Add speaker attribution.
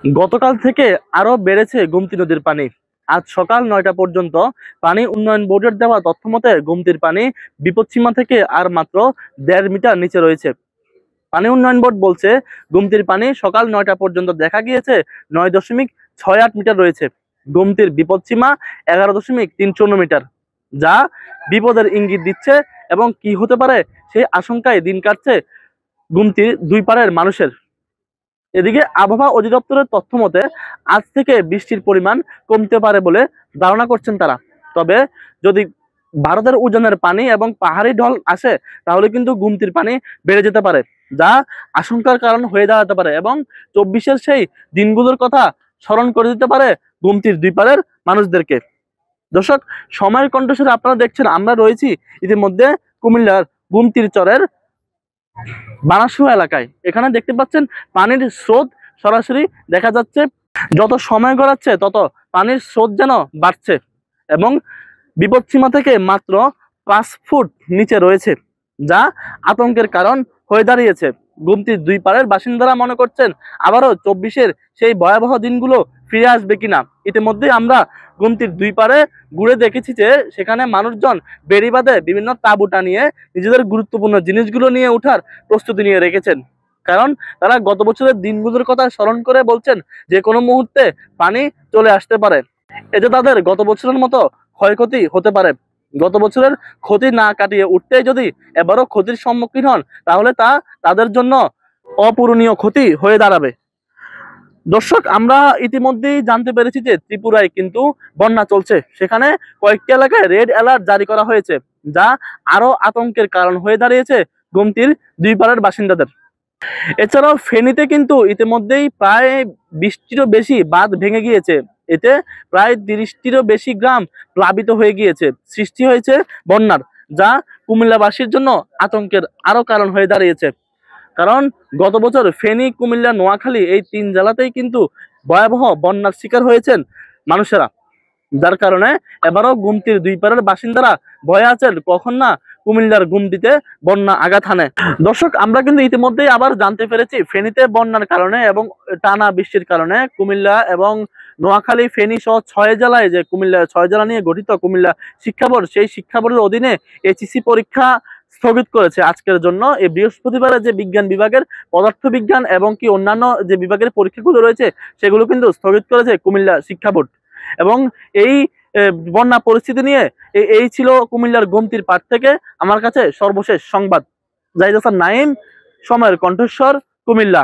Speaker 1: গতকাল থেকে আরো বেড়েছে গোমতী নদীর পানি। আজ সকাল ৯টা পর্যন্ত পানি উন্নয়ন বোর্ডের দেওয়া তথ্য মতে গোমতীর পানি বিপদসীমা থেকে আর মাত্র ১.৫ মিটার নিচে রয়েছে। পানি উন্নয়ন বোর্ড বলছে গোমতীর পানি সকাল ৯টা পর্যন্ত দেখা গিয়েছে ৯.৬৮ মিটার রয়েছে। গোমতীর বিপদসীমা ১১.৩৪ মিটার, যা বিপদের ইঙ্গিত দিচ্ছে এবং কি হতে পারে সেই আশঙ্কায় দিন কাটছে গোমতীর দুই পাড়ের মানুষের। এদিকে আবহাওয়া অধিদপ্তরের তথ্য মতে আজ থেকে বৃষ্টির পরিমাণ কমতে পারে বলে ধারণা করছেন তারা। তবে যদি ভারতের উজানের পানি এবং পাহাড়ি ঢল আসে তাহলে কিন্তু গোমতীর পানি বেড়ে যেতে পারে, যা আশঙ্কার কারণ হয়ে দাঁড়াতে পারে এবং ২৪-এর সেই দিনগুলোর কথা স্মরণ করে দিতে পারে গোমতীর দুই পাড়ের মানুষদেরকে। দর্শক, সময়ের কণ্ঠস্বরে আপনারা দেখছেন আমরা রয়েছি ইতিমধ্যে কুমিল্লার গোমতীর চরের বানাসুয়া এলাকায়। এখানে দেখতে পাচ্ছেন পানির স্রোত সরাসরি দেখা যাচ্ছে। যত সময় গড়াচ্ছে তত পানির স্রোত যেন বাড়ছে এবং বিপদসীমা থেকে মাত্র ৫ ফুট নিচে রয়েছে, যা আতঙ্কের কারণ হয়ে দাঁড়িয়েছে। গোমতীর দুই পাড়ের বাসিন্দারা মনে করছেন আবারও ২৪-এর সেই ভয়াবহ দিনগুলো ফিরে আসবে কিনা। ইতিমধ্যে আমরা গোমতীর দুই পাড়ে ঘুরে দেখেছি যে সেখানে মানুষজন বেড়িবাঁধে বিভিন্ন তাঁবু টানিয়ে নিজেদের গুরুত্বপূর্ণ জিনিসগুলো নিয়ে ওঠার প্রস্তুতি নিয়ে রেখেছেন, কারণ তারা গত বছরের দিনগুলোর কথা স্মরণ করে বলছেন যে কোনো মুহূর্তে পানি চলে আসতে পারে। এতে তাদের গত বছরের মতো ক্ষয়ক্ষতি হতে পারে। গত বছরের ক্ষতি না কাটিয়ে উঠতেই যদি এবারও ক্ষতির সম্মুখীন হন তাহলে তা তাদের জন্য অপূরণীয় ক্ষতি হয়ে দাঁড়াবে। দর্শক, আমরা ইতিমধ্যেই জানতে পেরেছি যে ত্রিপুরায় কিন্তু বন্যা চলছে। সেখানে কয়েকটি এলাকায় রেড অ্যালার্ট জারি করা হয়েছে, যা আরো আতঙ্কের কারণ হয়ে দাঁড়িয়েছে গোমতীর দুই পাড়ের বাসিন্দাদের। এছাড়াও ফেনীতে কিন্তু ইতিমধ্যেই প্রায় ২০টিরও বেশি বাঁধ ভেঙে গিয়েছে। এতে প্রায় ৩০টিরও বেশি গ্রাম প্লাবিত হয়ে গিয়েছে, সৃষ্টি হয়েছে বন্যার, যা কুমিল্লাবাসীর জন্য আতঙ্কের আরো কারণ হয়ে দাঁড়িয়েছে। কারণ গত বছর ফেনী, কুমিল্লা, নোয়াখালী এই ৩ জেলাতেই কিন্তু ভয়াবহ বন্যার শিকার হয়েছেন মানুষেরা, যার কারণে এবারও গোমতীর দুই পাড়ের বাসিন্দারা ভয়ে আছেন কখন না কুমিল্লার গোমতীতে বন্যা আঘাত হানে। দর্শক, আমরা কিন্তু ইতিমধ্যেই আবার জানতে পেরেছি ফেনীতে বন্যার কারণে এবং টানা বৃষ্টির কারণে কুমিল্লা এবং নোয়াখালী, ফেনী সহ ৬ জেলায় যে কুমিল্লা ৬ জেলা নিয়ে গঠিত কুমিল্লা শিক্ষা বোর্ড, সেই শিক্ষা বোর্ডের অধীনে এইচএসসি পরীক্ষা স্থগিত করেছে আজকের জন্য। এই বৃহস্পতিবারে যে বিজ্ঞান বিভাগের, পদার্থ বিজ্ঞান এবং কি অন্যান্য যে বিভাগের পরীক্ষাগুলো রয়েছে সেগুলো কিন্তু স্থগিত করেছে কুমিল্লা শিক্ষা বোর্ড। এবং এই বন্যা পরিস্থিতি নিয়ে এই ছিল কুমিল্লার গোমতীর পাড় থেকে আমার কাছে সর্বশেষ সংবাদ। জাহিদ হাসান নাঈম, সময়ের কণ্ঠস্বর, কুমিল্লা।